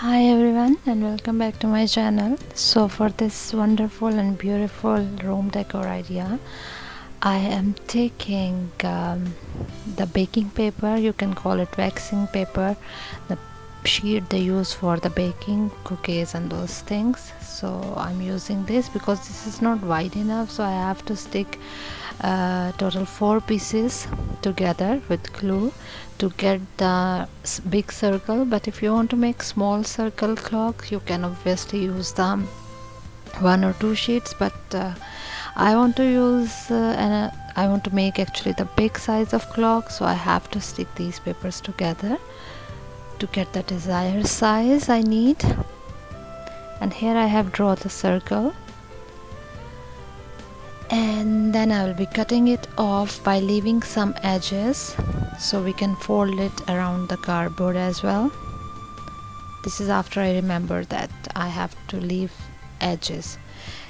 Hi everyone and welcome back to my channel. So for this wonderful and beautiful room decor idea, I am taking the baking paper, you can call it waxing paper, the sheet they use for the baking cookies and those things. So I'm using this because this is not wide enough, so I have to stick total 4 pieces together with glue to get the big circle. But if you want to make small circle clocks, you can obviously use the 1 or 2 sheets, but I want to use I want to make actually the big size of clock, so I have to stick these papers together to get the desired size I need. And here I have drawn the circle, and then I will be cutting it off by leaving some edges so we can fold it around the cardboard as well. This is after I remember that I have to leave edges.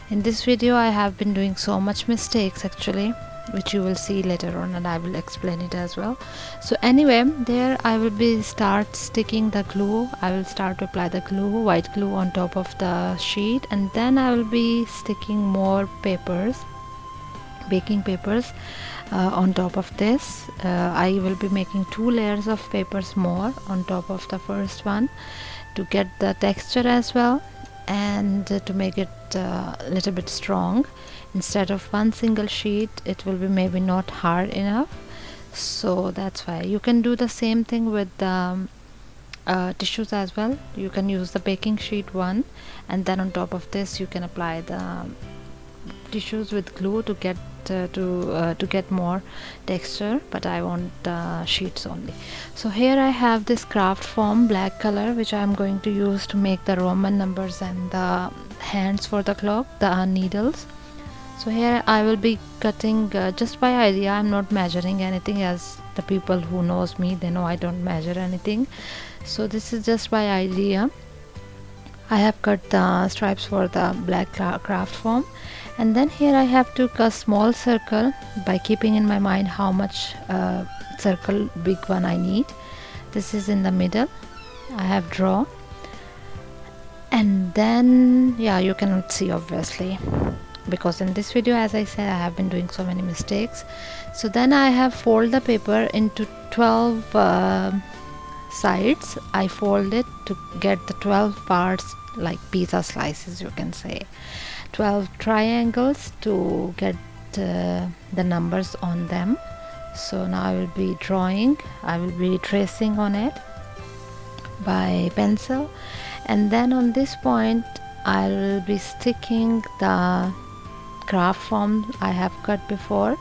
In this video I have been doing so much mistakes actually, which you will see later on, and I will explain it as well. So anyway, there I will be start sticking the glue. I will start to apply the glue, white glue, on top of the sheet, and then I will be sticking more papers, baking papers, on top of this. I will be making 2 layers of papers more on top of the first one to get the texture as well, and to make it a little bit strong. Instead of one single sheet, it will be maybe not hard enough, so that's why. You can do the same thing with the tissues as well. You can use the baking sheet one, and then on top of this you can apply the tissues with glue to get more texture, but I want sheets only. So here I have this craft foam black color, which I am going to use to make the Roman numbers and the hands for the clock, the needles. So here I will be cutting just by idea. I'm not measuring anything, as the people who knows me, they know I don't measure anything. So this is just by idea. I have cut the stripes for the black craft foam, and then here I have to cut small circle by keeping in my mind how much circle big one I need. This is in the middle I have drawn, and then you cannot see obviously, because in this video, as I said, I have been doing so many mistakes. So then I have fold the paper into 12 sides. I fold it to get the 12 parts, like pizza slices, you can say, 12 triangles to get the numbers on them. So now I will be drawing, I will be tracing on it by pencil, and then on this point I will be sticking the craft foam I have cut before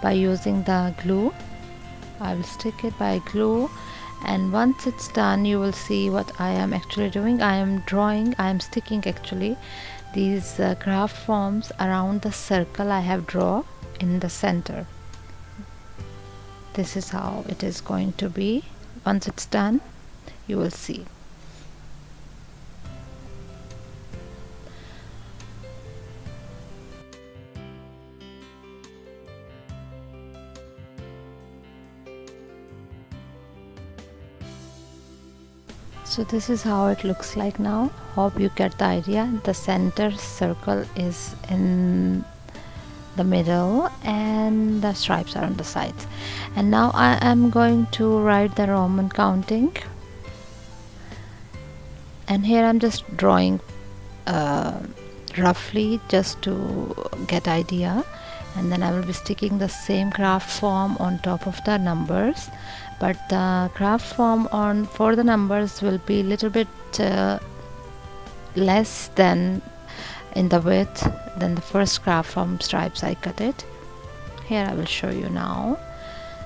by using the glue. I will stick it by glue, and once it's done you will see what I am actually doing. I am sticking actually these craft foams around the circle I have drawn in the center. This is how it is going to be. Once it's done, you will see. So this is how it looks like now. Hope you get the idea. The center circle is in the middle and the stripes are on the sides. And now I am going to write the Roman counting, and here I'm just drawing roughly just to get idea, and then I will be sticking the same craft foam on top of the numbers, but the craft foam for the numbers will be little bit less than in the width than the first craft foam stripes I cut it. Here I will show you now.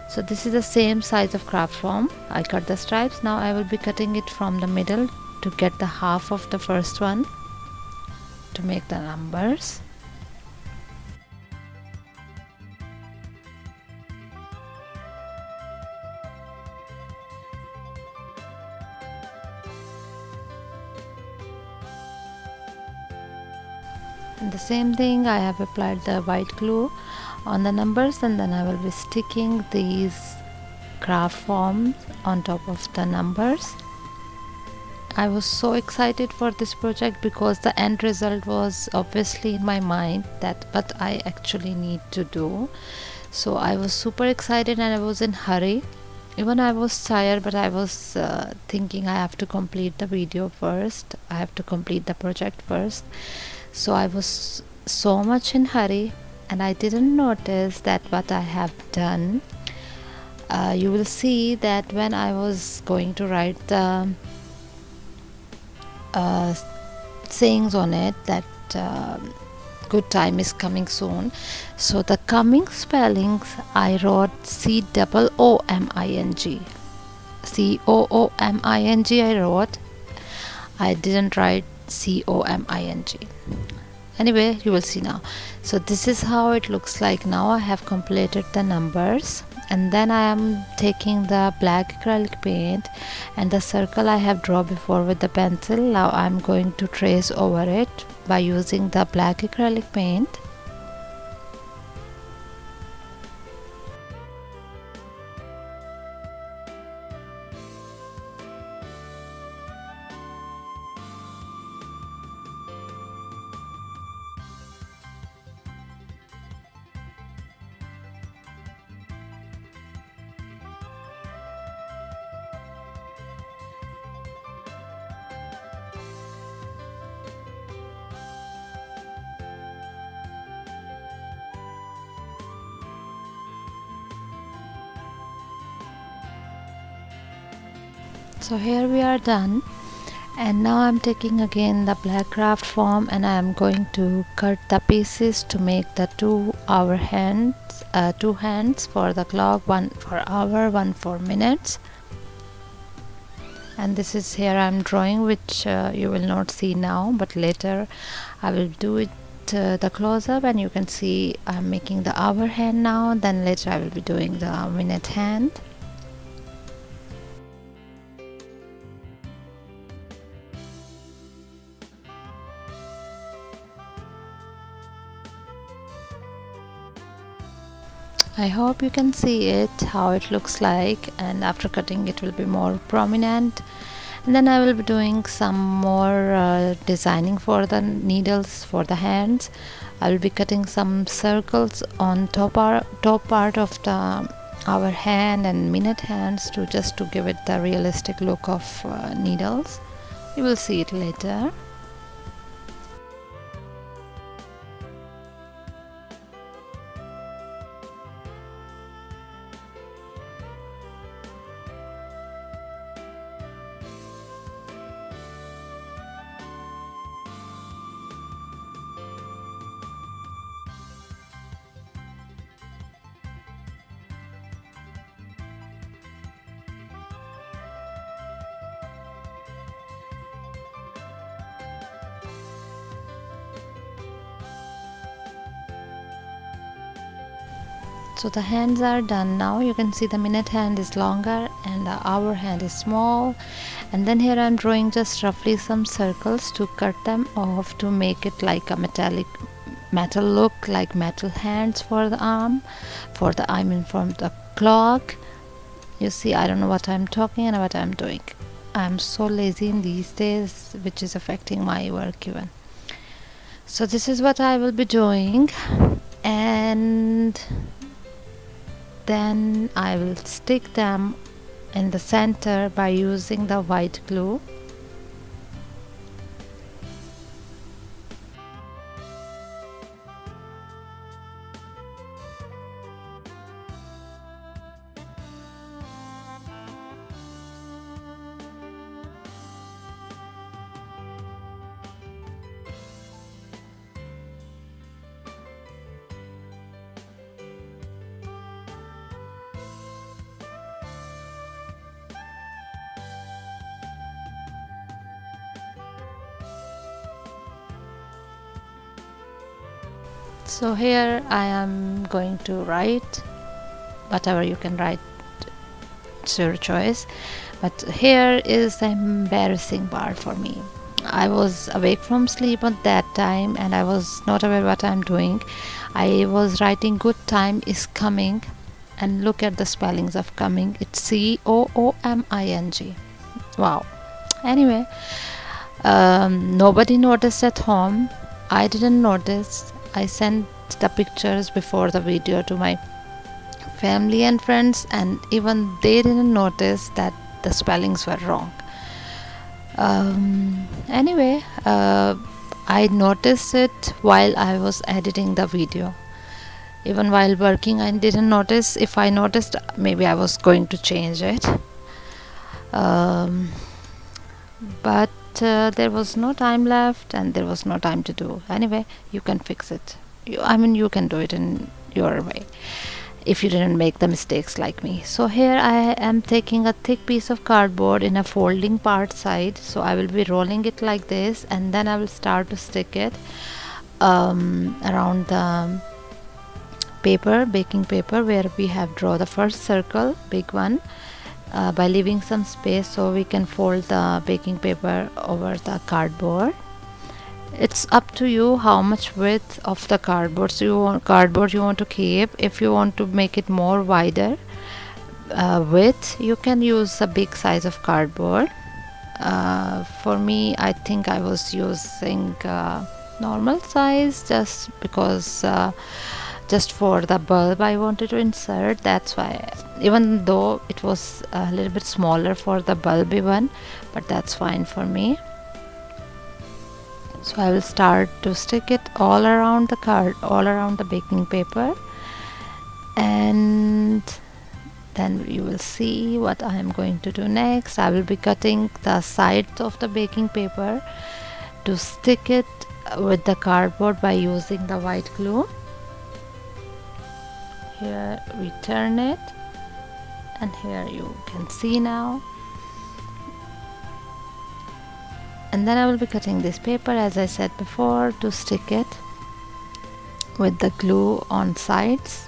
So this is the same size of craft foam. I cut the stripes. Now I will be cutting it from the middle to get the half of the first one to make the numbers. And the same thing, I have applied the white glue on the numbers, and then I will be sticking these craft forms on top of the numbers, I was so excited for this project because the end result was obviously in my mind that what I actually need to do. So I was super excited and I was in hurry. Even I was tired, but I was thinking I have to complete the video first. I have to complete the project first. So I was so much in hurry and I didn't notice that what I have done. You will see that when I was going to write the sayings on it, that good time is coming soon. So the coming spellings I wrote COOMING. COOMING I wrote. I didn't write COMING. Anyway, you will see now. So this is how it looks like now. I have completed the numbers, and then I am taking the black acrylic paint and the circle I have drawn before with the pencil. Now I am going to trace over it by using the black acrylic paint. So here we are done, and now I'm taking again the black craft foam and I am going to cut the pieces to make the two hands for the clock, one for hour, one for minutes. And this is here I'm drawing, which you will not see now, but later I will do it the close-up and you can see I'm making the hour hand now, then later I will be doing the minute hand. I hope you can see it, how it looks like, and after cutting it will be more prominent. And then I will be doing some more designing for the needles for the hands. I will be cutting some circles on top part of the our hand and minute hands to just to give it the realistic look of needles. You will see it later. So the hands are done now. You can see the minute hand is longer and the hour hand is small. And then here I'm drawing just roughly some circles to cut them off to make it like a metal look, like metal hands for the arm, for the clock. You see, I don't know what I'm talking and what I'm doing. I'm so lazy in these days, which is affecting my work even. So this is what I will be doing, and then I will stick them in the center by using the white glue. So here I am going to write whatever you can write, it's your choice. But here is the embarrassing part for me. I was awake from sleep at that time and I was not aware what I'm doing. I was writing good time is coming, and look at the spellings of coming. It's COOMING. Wow. Anyway, nobody noticed at home. I didn't notice. I sent the pictures before the video to my family and friends, and even they didn't notice that the spellings were wrong. Anyway, I noticed it while I was editing the video. Even while working, I didn't notice. If I noticed, maybe I was going to change it. But there was no time left and there was no time to do. Anyway, you can fix it. You can do it in your way if you didn't make the mistakes like me. So here I am taking a thick piece of cardboard in a folding part side. So I will be rolling it like this, and then I will start to stick it around the baking paper, where we have draw the first circle, big one, by leaving some space so we can fold the baking paper over the cardboard. It's up to you how much width of the cardboard you want to keep. If you want to make it more wider width, you can use a big size of cardboard. For me, I think I was using normal size just because just for the bulb I wanted to insert. That's why, even though it was a little bit smaller for the bulby one, but that's fine for me. So I will start to stick it all around the baking paper, and then you will see what I am going to do next. I will be cutting the sides of the baking paper to stick it with the cardboard by using the white glue. Here we turn it, and here you can see now. And then I will be cutting this paper, as I said before, to stick it with the glue on sides.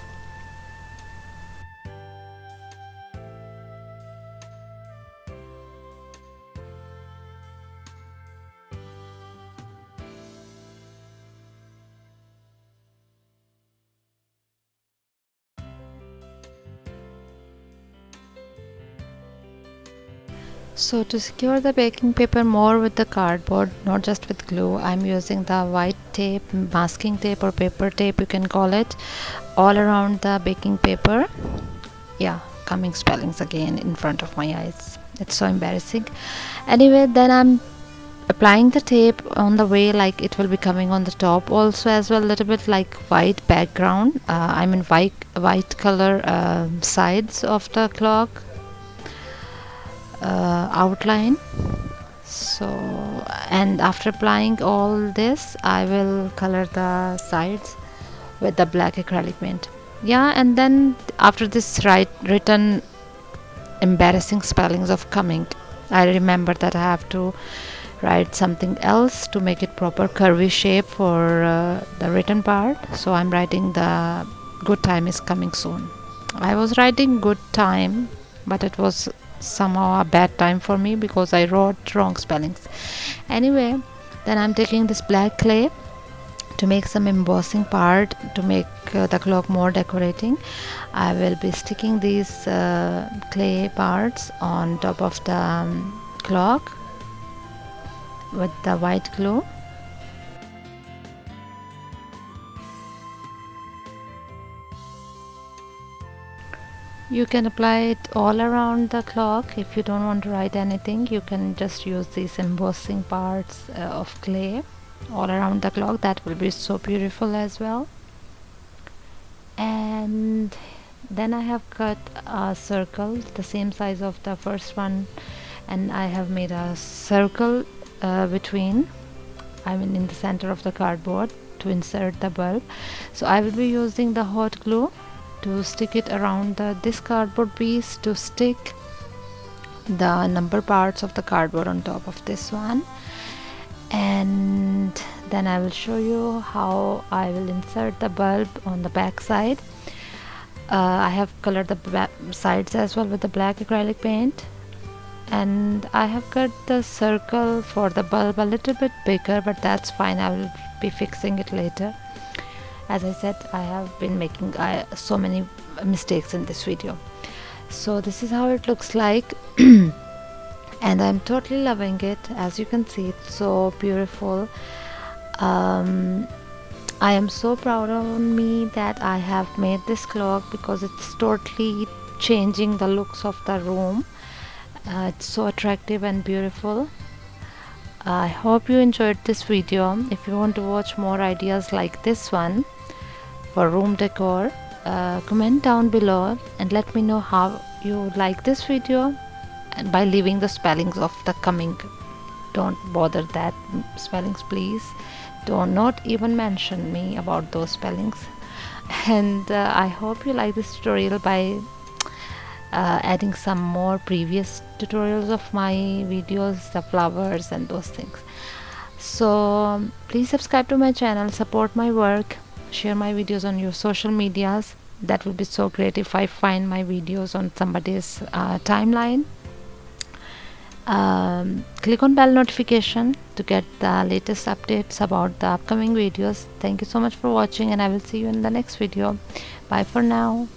So to secure the baking paper more with the cardboard, not just with glue, I'm using the white tape, masking tape or paper tape you can call it, all around the baking paper. Yeah, coming spellings again in front of my eyes. It's so embarrassing. Anyway, then I'm applying the tape on the way, like it will be coming on the top also as well, a little bit like white background. White color sides of the clock outline. So, and after applying all this, I will color the sides with the black acrylic paint. Yeah, and then after this written embarrassing spellings of coming, I remember that I have to write something else to make it proper curvy shape for the written part. So I'm writing the good time is coming soon. I was writing good time, but it was somehow a bad time for me because I wrote wrong spellings. Anyway, then I'm taking this black clay to make some embossing part to make the clock more decorating. I will be sticking these clay parts on top of the clock with the white glue. You can apply it all around the clock. If you don't want to write anything, you can just use these embossing parts of clay all around the clock. That will be so beautiful as well. And then I have cut a circle the same size of the first one, and I have made a circle in the center of the cardboard to insert the bulb. So I will be using the hot glue to stick it around this cardboard piece, to stick the number parts of the cardboard on top of this one. And then I will show you how I will insert the bulb on the back side. I have colored the sides as well with the black acrylic paint, and I have cut the circle for the bulb a little bit bigger, but that's fine, I will be fixing it later. As I said, I have been making so many mistakes in this video. So this is how it looks like. and I'm totally loving it. As you can see, it's so beautiful. I am so proud of me that I have made this clock because it's totally changing the looks of the room. It's so attractive and beautiful. I hope you enjoyed this video. If you want to watch more ideas like this one for room decor, comment down below and let me know how you like this video, and by leaving the spellings of the coming. Don't bother that spellings, please. Do not even mention me about those spellings. And I hope you like this tutorial by adding some more previous tutorials of my videos, the flowers and those things. So please subscribe to my channel, support my work, share my videos on your social medias. That will be so great if I find my videos on somebody's timeline. Click on bell notification to get the latest updates about the upcoming videos. Thank you so much for watching, and I will see you in the next video. Bye for now.